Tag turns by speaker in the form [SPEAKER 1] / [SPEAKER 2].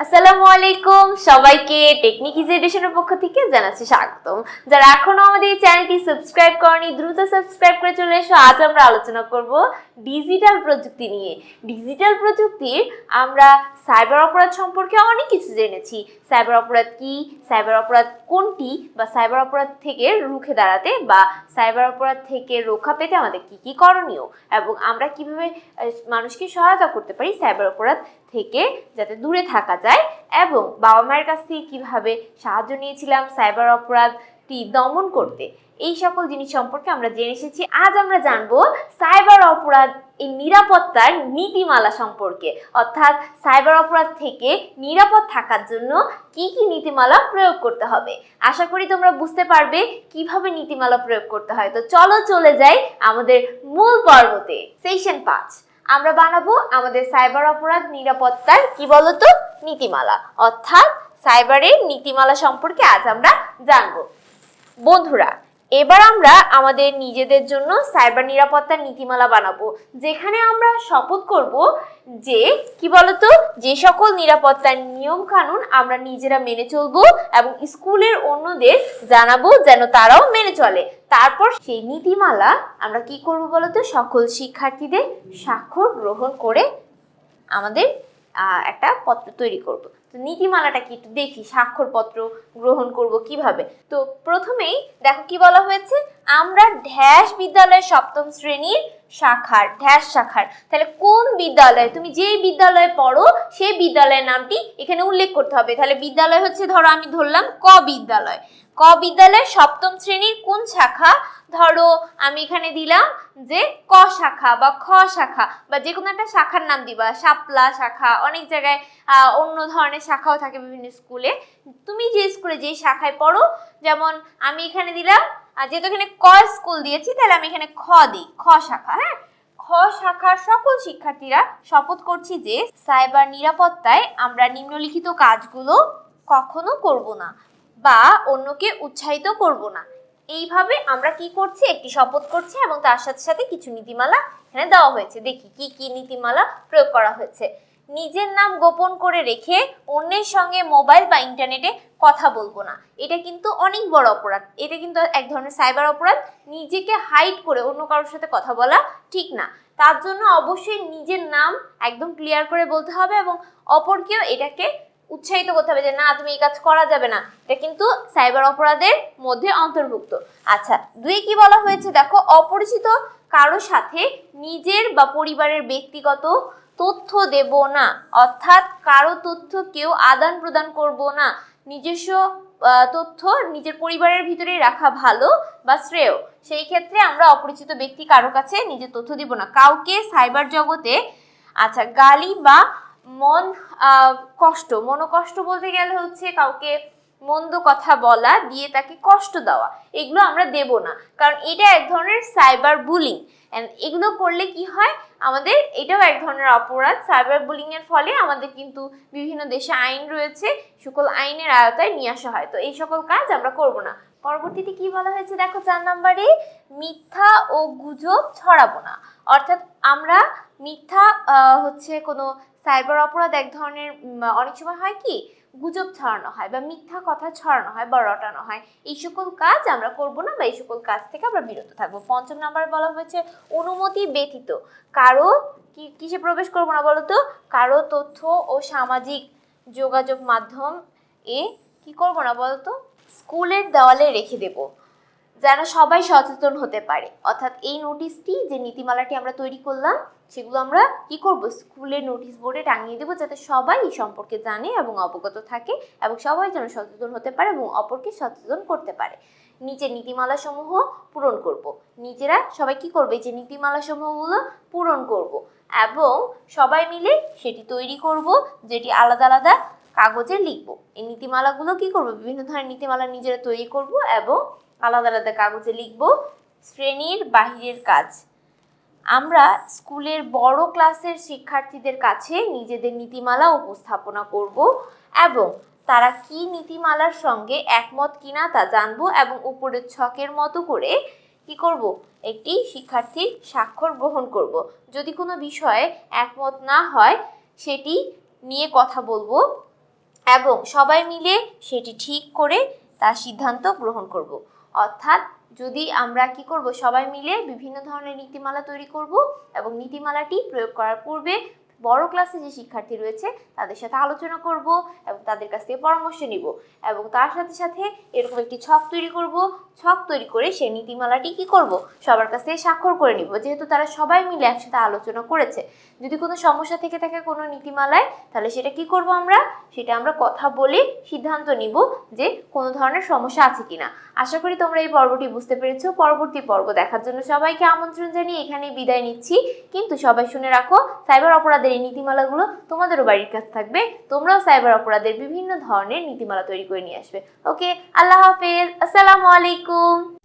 [SPEAKER 1] আসসালামু আলাইকুম সবাইকে টেকনিক ইজি এডিশনের পক্ষ থেকে জানাচ্ছি স্বাগতম। যারা এখনো আমাদের এই চ্যানেলটি সাবস্ক্রাইব করনি দ্রুত সাবস্ক্রাইব করে চলে এসো। আজ আমরা আলোচনা করব ডিজিটাল প্রযুক্তি নিয়ে। ডিজিটাল প্রযুক্তির আমরা সাইবার অপরাধ সম্পর্কে অনেক কিছু জেনেছি। সাইবার অপরাধ কি, সাইবার অপরাধ কোনটি, বা সাইবার অপরাধ থেকে রুখে দাঁড়াতে বা সাইবার অপরাধ থেকে রক্ষা পেতে আমাদের কি কি করণীয় এবং আমরা কিভাবে মানুষকে সহায়তা করতে পারি সাইবার অপরাধ থেকে যাতে দূরে থাকা যায়, এবং বাবা মায়ের কাছ থেকে কীভাবে সাহায্য নিয়েছিলাম সাইবার অপরাধটি দমন করতে, এই সকল জিনিস সম্পর্কে আমরা জেনে এসেছি। আজ আমরা জানবো সাইবার অপরাধ এই নিরাপত্তার নীতিমালা সম্পর্কে, অর্থাৎ সাইবার অপরাধ থেকে নিরাপদ থাকার জন্য কি কি নীতিমালা প্রয়োগ করতে হবে। আশা করি তোমরা বুঝতে পারবে কিভাবে নীতিমালা প্রয়োগ করতে হয়। তো চলো চলে যাই আমাদের মূল পর্বতে। সেশন 5 আমরা বানাবো আমাদের সাইবার অপরাধ নিরাপত্তার কি বলতো নীতিমালা, অর্থাৎ সাইবারের নীতিমালা সম্পর্কে আজ আমরা জানবো। বন্ধুরা, এবার আমরা আমাদের নিজেদের জন্য সাইবার নিরাপত্তার নীতিমালা বানাবো, যেখানে আমরা শপথ করব যে কি বলতো যে সকল নিরাপত্তার নিয়ম কানুন আমরা নিজেরা মেনে চলবো এবং স্কুলের অন্যদের জানাবো যেন তারাও মেনে চলে। তারপর সেই নীতিমালা আমরা কি করব বলতো সকল শিক্ষার্থীদের স্বাক্ষর গ্রহণ করে আমাদের একটা পত্র তৈরি করব। তো নীতিমালাটা কি একটু দেখি, স্বাক্ষরপত্র গ্রহণ করব কিভাবে। তো প্রথমেই দেখো কি বলা হয়েছে, আমরা ঢ্যাশ বিদ্যালয়ের সপ্তম শ্রেণীর শাখার ঢ্যাশ শাখার, তাহলে কোন বিদ্যালয়ে তুমি যেই বিদ্যালয়ে পড়ো সেই বিদ্যালয়ের নামটি এখানে উল্লেখ করতে হবে। তাহলে বিদ্যালয় হচ্ছে, ধরো আমি ধরলাম ক বিদ্যালয়, ক বিদ্যালয়ের সপ্তম শ্রেণীর কোন শাখা, ধরো আমি এখানে দিলাম যে ক শাখা বা খ শাখা, বা যে কোনো একটা শাখার নাম দিবা, শাপলা শাখা, অনেক জায়গায় অন্য ধরনের শাখাও থাকে বিভিন্ন স্কুলে। তুমি যে স্কুলে যে শাখায় পড়ো, যেমন আমি এখানে দিলাম, যেহেতু এখানে ক স্কুল দিয়েছি তাহলে আমি এখানে খ দিই, খ শাখা। হ্যাঁ, খ শাখার সকল শিক্ষার্থীরা শপথ করছি যে সাইবার নিরাপত্তায় আমরা নিম্নলিখিত কাজগুলো কখনো করব না বা অন্যকে উৎসাহিত করব না। এইভাবে আমরা কি করছি, একটি শপথ করছি এবং তার সাথে সাথে কিছু নীতিমালা এখানে দেওয়া হয়েছে। দেখি কি কি নীতিমালা প্রয়োগ করা হয়েছে। নিজের নাম গোপন করে রেখে অন্যের সঙ্গে মোবাইল বা ইন্টারনেটে কথা বলবো না। এটা কিন্তু অনেক বড় অপরাধ, এটা কিন্তু এক ধরনের সাইবার অপরাধ। নিজেকে হাইড করে অন্য কারোর সাথে কথা বলা ঠিক না। তার জন্য অবশ্যই নিজের নাম একদম ক্লিয়ার করে বলতে হবে এবং অপরকেও এটাকে উৎসাহিত করতে হবে যে না, তুমি এই কাজ করা যাবে না, এটা কিন্তু সাইবার অপরাধের মধ্যে অন্তর্ভুক্ত। আচ্ছা, 2 কি বলা হয়েছে দেখো, অপরিচিত কারো সাথে নিজের বা পরিবারের ব্যক্তিগত তথ্য দেব না, অর্থাৎ কারো তথ্য কেউ আদান প্রদান করব না। নিজস্ব তথ্য নিজের পরিবারের ভিতরেই রাখা ভালো বা শ্রেয়। সেই ক্ষেত্রে আমরা অপরিচিত ব্যক্তি কারো কাছে নিজের তথ্য দিব না। কাউকে সাইবার জগতে আচ্ছা গালি বা মনোকষ্ট বলতে গেলে হচ্ছে কাউকে মন্দ কথা বলা দিয়ে তাকে কষ্ট দেওয়া, এগুলো আমরা দেব না, কারণ এটা এক ধরনের সাইবার বুলিং। এগুলো করলে কি হয়, আমাদের এটাও এক ধরনের অপরাধ। সাইবার বুলিং এর ফলে আমাদের কিন্তু বিভিন্ন দেশে আইন রয়েছে, সকল আইনের আওতায় নিয়ে আসা হয়। তো এই সকল কাজ আমরা করব না। পরবর্তীতে কি বলা হয়েছে দেখো, 4 নম্বরে মিথ্যা ও গুজব ছড়াবো না, অর্থাৎ আমরা মিথ্যা হচ্ছে কোনো সাইবার অপরাধ এক ধরনের অনেক সময় হয় কি গুজব ছড়ানো হয় বা মিথ্যা কথা ছড়ানো হয় বা রটানো হয়, এই সকল কাজ আমরা করব না বা এই সকল কাজ থেকে আমরা বিরত থাকবো। 5 নম্বরে বলা হয়েছে অনুমতি ব্যতীত কারো কিসে প্রবেশ করব না বলতো, কারো তথ্য ও সামাজিক যোগাযোগ মাধ্যম কি করব না বলতো, স্কুলের দেওয়ালে রেখে দেব যেন সবাই সচেতন হতে পারে। অর্থাৎ এই নোটিশটি যে নীতিমালাটি আমরা তৈরি করলাম সেগুলো আমরা কি করব, স্কুলের নোটিশ বোর্ডে টাঙিয়ে দেবো যাতে সবাই এই সম্পর্কে জানে এবং অবগত থাকে এবং সবাই যেন সচেতন হতে পারে এবং অপরকে সচেতন করতে পারে। নিচের নীতিমালা সমূহ পূরণ করব, নিজেরা সবাই কি করবে, যে নীতিমালা সমূহগুলো পূরণ করব এবং সবাই মিলে সেটি তৈরি করব, যেটি আলাদা আলাদা কাগজে লিখবো। এই নীতিমালাগুলো কি করব, বিভিন্ন ধরনের নীতিমালা নিজেরা তৈরি করব এবং আলাদা আলাদা কাগজে লিখব। শ্রেণীর বাহিরের কাজ, আমরা স্কুলের বড় ক্লাসের শিক্ষার্থীদের কাছে নিজেদের নীতিমালা উপস্থাপনা করব এবং তারা কি নীতিমালার সঙ্গে একমত কিনা তা জানবো এবং উপরের ছকের মতো করে কি করব, একটি শিক্ষার্থীর স্বাক্ষর গ্রহণ করব। যদি কোনো বিষয়ে একমত না হয় সেটি নিয়ে কথা বলবো এবং সবাই মিলে সেটি ঠিক করে তার সিদ্ধান্ত গ্রহণ করব। অর্থাৎ যদি আমরা কি করব, সবাই মিলে বিভিন্ন ধরনের নীতিমালা তৈরি করব এবং নীতিমালাটি প্রয়োগ করার পূর্বে বড় ক্লাসে যে শিক্ষার্থী রয়েছে তাদের সাথে আলোচনা করব এবং তাদের কাছ থেকে পরামর্শ নিব এবং তার সাথে সাথে এরকম একটি ছক তৈরি করব। ছক তৈরি করে সেই নীতিমালাটি কি করব, সবার কাছ থেকে স্বাক্ষর করে নিব, যেহেতু তারা সবাই মিলে একসাথে আলোচনা করেছে। যদি কোনো সমস্যা থেকে থাকে কোনো নীতিমালায়, তাহলে সেটা কি করব, সেটা আমরা কথা বলে সিদ্ধান্ত নিব যে কোনো ধরনের সমস্যা আছে কিনা। আশা করি তোমরা এই পর্বটি বুঝতে পেরেছো। পরবর্তী পর্ব দেখার জন্য সবাইকে আমন্ত্রণ জানিয়ে এখানেই বিদায় নিচ্ছি। কিন্তু সবাই শুনে রাখো, সাইবার অপরাধের এই নীতিমালাগুলো তোমাদেরও বাড়ির কাছে থাকবে। তোমরাও সাইবার অপরাধের বিভিন্ন ধরনের নীতিমালা তৈরি করে নিয়ে আসবে। ওকে, আল্লাহ হাফেজ, আসসালামু আলাইকুম।